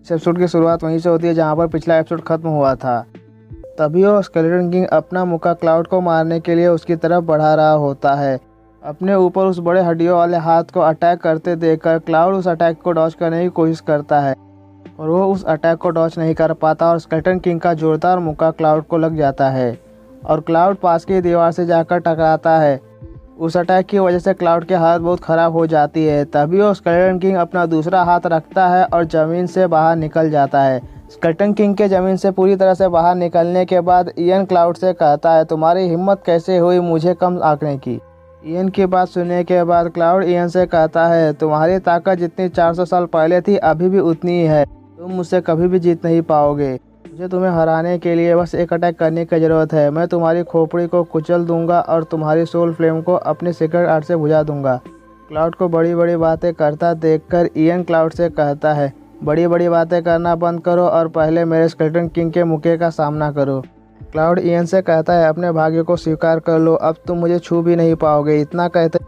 इस एपिसोड की शुरुआत वहीं से होती है जहाँ पर पिछला एपिसोड खत्म हुआ था। तभी वो स्केलेटन किंग अपना मुक्का क्लाउड को मारने के लिए उसकी तरफ बढ़ा रहा होता है। अपने ऊपर उस बड़े हड्डियों वाले हाथ को अटैक करते देखकर क्लाउड उस अटैक को डॉज करने की कोशिश करता है और वो उस अटैक को डॉज नहीं कर पाता और स्केलेटन किंग का जोरदार मुक्का क्लाउड को लग जाता है और क्लाउड पास की दीवार से जाकर टकराता है। उस अटैक की वजह से क्लाउड की हालत बहुत ख़राब हो जाती है। तभी वो स्केलेटन किंग अपना दूसरा हाथ रखता है और ज़मीन से बाहर निकल जाता है। स्केलेटन किंग के ज़मीन से पूरी तरह से बाहर निकलने के बाद इयन क्लाउड से कहता है, तुम्हारी हिम्मत कैसे हुई मुझे कम आंकने की। इयन की बात सुनने के बाद क्लाउड इयन से कहता है, तुम्हारी ताकत जितनी 400 साल पहले थी अभी भी उतनी ही है। तुम मुझसे कभी भी जीत नहीं पाओगे। मुझे तुम्हें हराने के लिए बस एक अटैक करने की ज़रूरत है। मैं तुम्हारी खोपड़ी को कुचल दूंगा और तुम्हारी सोल फ्लेम को अपने सीक्रेट आर्ट से बुझा दूंगा। क्लाउड को बड़ी बड़ी बातें करता देखकर इयन क्लाउड से कहता है, बड़ी बड़ी बातें करना बंद करो और पहले मेरे स्केलेटन किंग के मुक्के का सामना करो। क्लाउड इयन से कहता है, अपने भाग्य को स्वीकार कर लो, अब तुम मुझे छू भी नहीं पाओगे। इतना कहते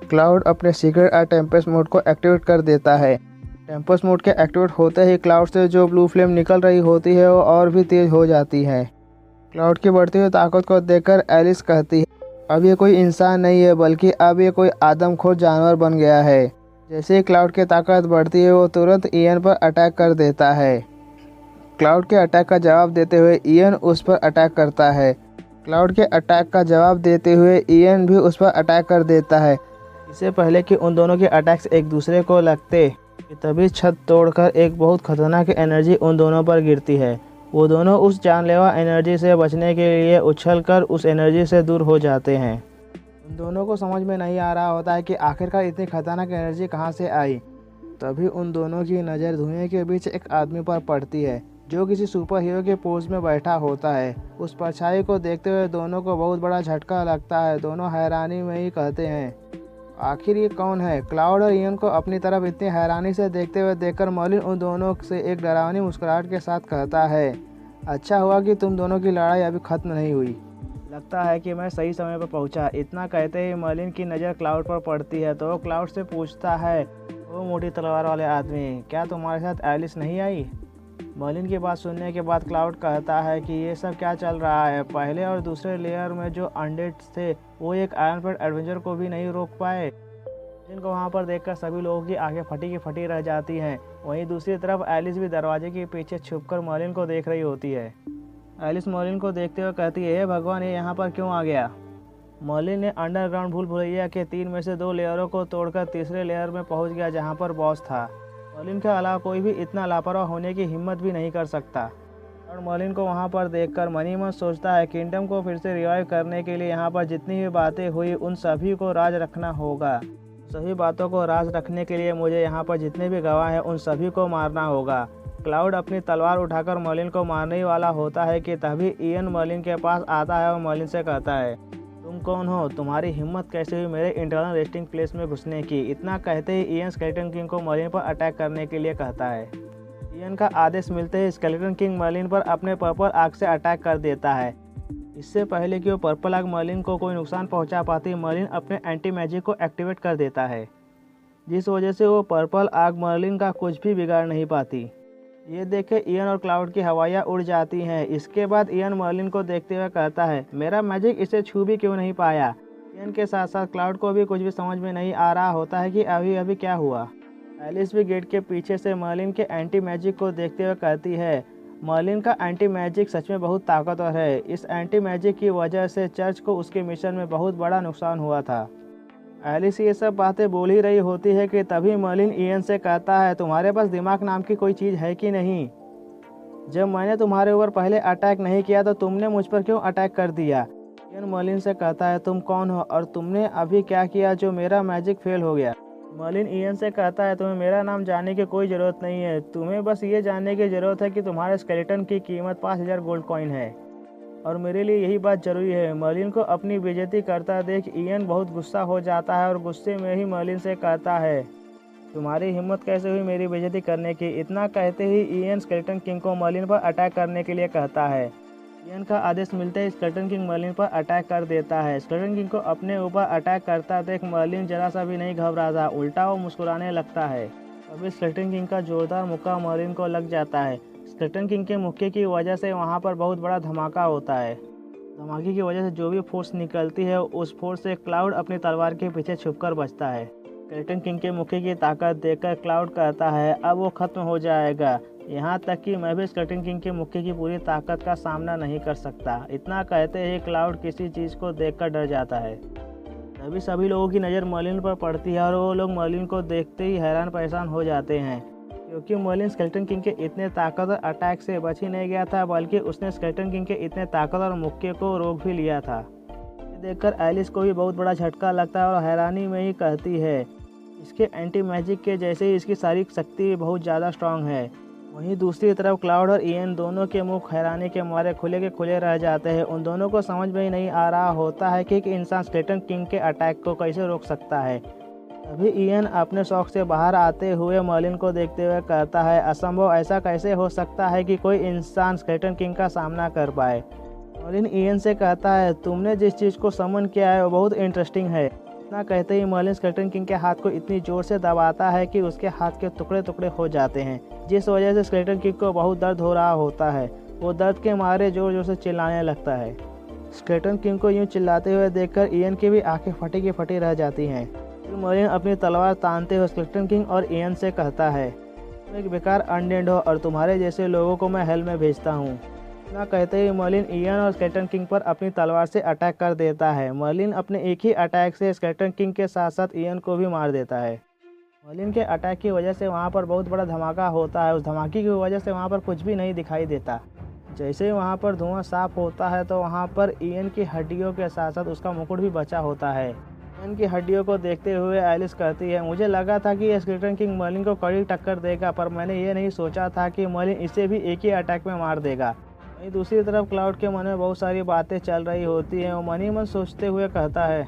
क्लाउड अपने सीक्रेट आर्ट टेम्पेस्ट मोड को एक्टिवेट कर देता है। टेम्पेस्ट मोड के एक्टिवेट होते ही क्लाउड से जो ब्लू फ्लेम निकल रही होती है वो और भी तेज हो जाती है। क्लाउड की बढ़ती हुई ताकत को देखकर एलिस कहती है, अब ये कोई इंसान नहीं है बल्कि अब ये कोई आदमखोर जानवर बन गया है। जैसे ही क्लाउड की ताकत बढ़ती है वो तुरंत इयन पर अटैक कर देता है। क्लाउड के अटैक का जवाब देते हुए इयन उस पर अटैक करता है। क्लाउड के अटैक का जवाब देते हुए इयन भी उस पर अटैक कर देता है। इससे पहले कि उन दोनों के अटैक्स एक दूसरे को लगते तभी छत तोड़कर एक बहुत खतरनाक एनर्जी उन दोनों पर गिरती है। वो दोनों उस जानलेवा एनर्जी से बचने के लिए उछलकर उस एनर्जी से दूर हो जाते हैं। उन दोनों को समझ में नहीं आ रहा होता है कि आखिरकार इतनी खतरनाक एनर्जी कहाँ से आई। तभी उन दोनों की नज़र धुएं के बीच एक आदमी पर पड़ती है जो किसी सुपर हीरो के पोज में बैठा होता है। उस परछाई को देखते हुए दोनों को बहुत बड़ा झटका लगता है। दोनों हैरानी में ही कहते हैं, आखिर ये कौन है। क्लाउड और इयन को अपनी तरफ इतनी हैरानी से देखते हुए देखकर मर्लिन उन दोनों से एक डरावनी मुस्कुराहट के साथ कहता है, अच्छा हुआ कि तुम दोनों की लड़ाई अभी खत्म नहीं हुई। लगता है कि मैं सही समय पर पहुंचा। इतना कहते ही मर्लिन की नज़र क्लाउड पर पड़ती है तो वो क्लाउड से पूछता है, वो मोटी तलवार वाले आदमी, क्या तुम्हारे साथ एलिस नहीं आई। मर्लिन की बात सुनने के बाद क्लाउड कहता है कि ये सब क्या चल रहा है। पहले और दूसरे लेयर में जो अनडेड थे वो एक आयरन पैड एडवेंचर को भी नहीं रोक पाए। जिनको वहाँ पर देखकर सभी लोगों की आंखें फटी की फटी रह जाती हैं। वहीं दूसरी तरफ एलिस भी दरवाजे के पीछे छुपकर मर्लिन को देख रही होती है। एलिस मर्लिन को देखते हुए कहती है, हे भगवान, ये यहाँ पर क्यों आ गया। मर्लिन ने अंडरग्राउंड भूल भुलैया के 3 में से 2 लेयरों को तोड़कर तीसरे लेयर में पहुँच गया जहाँ पर बॉस था। मर्लिन के अलावा कोई भी इतना लापरवाह होने की हिम्मत भी नहीं कर सकता। और मर्लिन को वहाँ पर देखकर मन ही मन सोचता है, किंगडम को फिर से रिवाइव करने के लिए यहाँ पर जितनी भी बातें हुई उन सभी को राज रखना होगा। सभी बातों को राज रखने के लिए मुझे यहाँ पर जितने भी गवाह हैं उन सभी को मारना होगा। क्लाउड अपनी तलवार उठाकर मर्लिन को मारने ही वाला होता है कि तभी इयन मर्लिन के पास आता है और मर्लिन से कहता है, तुम कौन हो, तुम्हारी हिम्मत कैसे हुई मेरे इंटरनल रेस्टिंग प्लेस में घुसने की। इतना कहते ही इयन स्केलेटन किंग को मर्लिन पर अटैक करने के लिए कहता है। इयन का आदेश मिलते ही स्केलेटन किंग मर्लिन पर अपने पर्पल आग से अटैक कर देता है। इससे पहले कि वो पर्पल आग मर्लिन को कोई नुकसान पहुंचा पाती, मर्लिन अपने एंटी मैजिक को एक्टिवेट कर देता है, जिस वजह से वो पर्पल आग मर्लिन का कुछ भी बिगाड़ नहीं पाती। ये देखे इयन और क्लाउड की हवाइयाँ उड़ जाती हैं। इसके बाद इयन मर्लिन को देखते हुए कहता है, मेरा मैजिक इसे छू भी क्यों नहीं पाया। इयन के साथ साथ क्लाउड को भी कुछ भी समझ में नहीं आ रहा होता है कि अभी अभी क्या हुआ। एलिस भी गेट के पीछे से मर्लिन के एंटी मैजिक को देखते हुए कहती है, मर्लिन का एंटी मैजिक सच में बहुत ताकतवर है। इस एंटी मैजिक की वजह से चर्च को उसके मिशन में बहुत बड़ा नुकसान हुआ था। एलिस ये सब बातें बोल ही रही होती है कि तभी मर्लिन इयन से कहता है, तुम्हारे पास दिमाग नाम की कोई चीज़ है कि नहीं। जब मैंने तुम्हारे ऊपर पहले अटैक नहीं किया तो तुमने मुझ पर क्यों अटैक कर दिया। इयन मर्लिन से कहता है, तुम कौन हो और तुमने अभी क्या किया जो मेरा मैजिक फेल हो गया। मर्लिन इयन से कहता है, तुम्हें मेरा नाम जानने की कोई ज़रूरत नहीं है। तुम्हें बस ये जानने की ज़रूरत है कि तुम्हारे स्केलेटन की कीमत 5000 गोल्ड कॉइन है और मेरे लिए यही बात जरूरी है। मर्लिन को अपनी बेइज्जती करता देख इयन बहुत गुस्सा हो जाता है और गुस्से में ही मर्लिन से कहता है, तुम्हारी हिम्मत कैसे हुई मेरी बेइज्जती करने की। इतना कहते ही इयन स्केलेटन किंग को मर्लिन पर अटैक करने के लिए कहता है। इयन का आदेश मिलते ही स्केलेटन किंग मर्लिन पर अटैक कर देता है। स्केलेटन किंग को अपने ऊपर अटैक करता देख मर्लिन जरा सा भी नहीं घबराता, उल्टा वो मुस्कुराने लगता है तभी स्केलेटन किंग का जोरदार मुक्का मर्लिन को लग जाता है। स्केलेटन किंग के मुक्के की वजह से वहाँ पर बहुत बड़ा धमाका होता है। धमाके की वजह से जो भी फोर्स निकलती है उस फोर्स से क्लाउड अपनी तलवार के पीछे छुपकर बचता है। स्केलेटन किंग के मुक्के की ताकत देखकर क्लाउड कहता है अब वो खत्म हो जाएगा, यहाँ तक कि मैं भी स्केलेटन किंग के मुक्के की पूरी ताकत का सामना नहीं कर सकता। इतना कहते ही क्लाउड किसी चीज़ को देखकर डर जाता है। तभी सभी लोगों की नज़र मर्लिन पर पड़ती है और वो लोग मर्लिन को देखते ही हैरान परेशान हो जाते हैं, क्योंकि मर्लिन स्केलेटन किंग के इतने ताकतवर अटैक से बच ही नहीं गया था, बल्कि उसने स्केलेटन किंग के इतने ताकतवर मुक्के को रोक भी लिया था। ये देखकर एलिस को भी बहुत बड़ा झटका लगता है और हैरानी में ही कहती है इसके एंटी मैजिक के जैसे ही इसकी शारीरिक शक्ति बहुत ज़्यादा स्ट्रांग है। वहीं दूसरी तरफ क्लाउड और इयन दोनों के मुख हैरानी के मारे खुले के खुले रह जाते हैं। उन दोनों को समझ में ही नहीं आ रहा होता है कि एक इंसान स्केलेटन किंग के अटैक को कैसे रोक सकता है। तभी इयन अपने शौक से बाहर आते हुए मर्लिन को देखते हुए कहता है असंभव, ऐसा कैसे हो सकता है कि कोई इंसान स्केलेटन किंग का सामना कर पाए। मर्लिन इयन से कहता है तुमने जिस चीज़ को समन किया है वो बहुत इंटरेस्टिंग है। इतना कहते ही मर्लिन स्केलेटन किंग के हाथ को इतनी ज़ोर से दबाता है कि उसके हाथ के टुकड़े टुकड़े हो जाते हैं, जिस वजह से स्केलेटन किंग को बहुत दर्द हो रहा होता है। वो दर्द के मारे जोर जोर से चिल्लाने लगता है। स्केलेटन किंग को यूं चिल्लाते हुए देखकर इयन की भी आंखें फटी की फटी रह जाती हैं। फिर मर्लिन अपनी तलवार तानते हुए स्केलेटन किंग और इयन से कहता है तुम एक बेकार अनडेड हो और तुम्हारे जैसे लोगों को मैं हेल में भेजता हूँ। इतना कहते ही मर्लिन इयन और स्केलेटन किंग पर अपनी तलवार से अटैक कर देता है। मर्लिन अपने एक ही अटैक से स्केलेटन किंग के साथ साथ इयन को भी मार देता है। मर्लिन के अटैक की वजह से वहाँ पर बहुत बड़ा धमाका होता है। उस धमाके की वजह से वहाँ पर कुछ भी नहीं दिखाई देता। जैसे ही वहाँ पर धुआं साफ होता है तो वहाँ पर इयन की हड्डियों के साथ साथ उसका मुकुट भी बचा होता है। इयन की हड्डियों को देखते हुए एलिस कहती है मुझे लगा था कि स्केलेटन किंग मर्लिन को कड़ी टक्कर देगा, पर मैंने ये नहीं सोचा था कि मर्लिन इसे भी एक ही अटैक में मार देगा। वहीं दूसरी तरफ क्लाउड के मन में बहुत सारी बातें चल रही होती हैं। वो मन ही मन सोचते हुए कहता है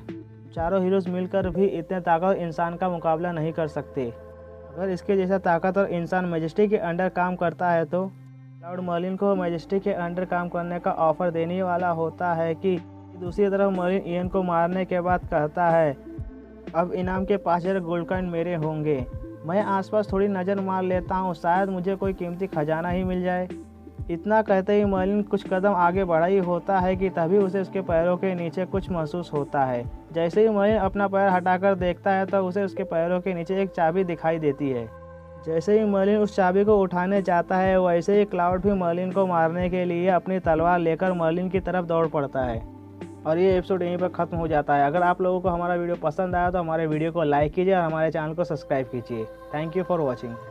चारों हीरोज़ मिलकर भी इतने ताकतवर इंसान का मुकाबला नहीं कर सकते। अगर इसके जैसा ताकतवर इंसान मैजेस्टी के अंडर काम करता है तो क्लाउड मर्लिन को मैजेस्टी के अंडर काम करने का ऑफर देने वाला होता है कि दूसरी तरफ मर्लिन इयन को मारने के बाद कहता है अब इनाम के 5000 गोल्ड कॉइन मेरे होंगे। मैं आसपास थोड़ी नज़र मार लेता हूँ, शायद मुझे कोई कीमती खजाना ही मिल जाए। इतना कहते ही मर्लिन कुछ कदम आगे बढ़ा ही होता है कि तभी उसे उसके पैरों के नीचे कुछ महसूस होता है। जैसे ही मर्लिन अपना पैर हटाकर देखता है तो उसे उसके पैरों के नीचे एक चाबी दिखाई देती है। जैसे ही मर्लिन उस चाबी को उठाने जाता है वैसे ही क्लाउड भी मर्लिन को मारने के लिए अपनी तलवार लेकर मर्लिन की तरफ दौड़ पड़ता है। और ये एपिसोड यहीं पर ख़त्म हो जाता है। अगर आप लोगों को हमारा वीडियो पसंद आया तो हमारे वीडियो को लाइक कीजिए और हमारे चैनल को सब्सक्राइब कीजिए। Thank you for watching.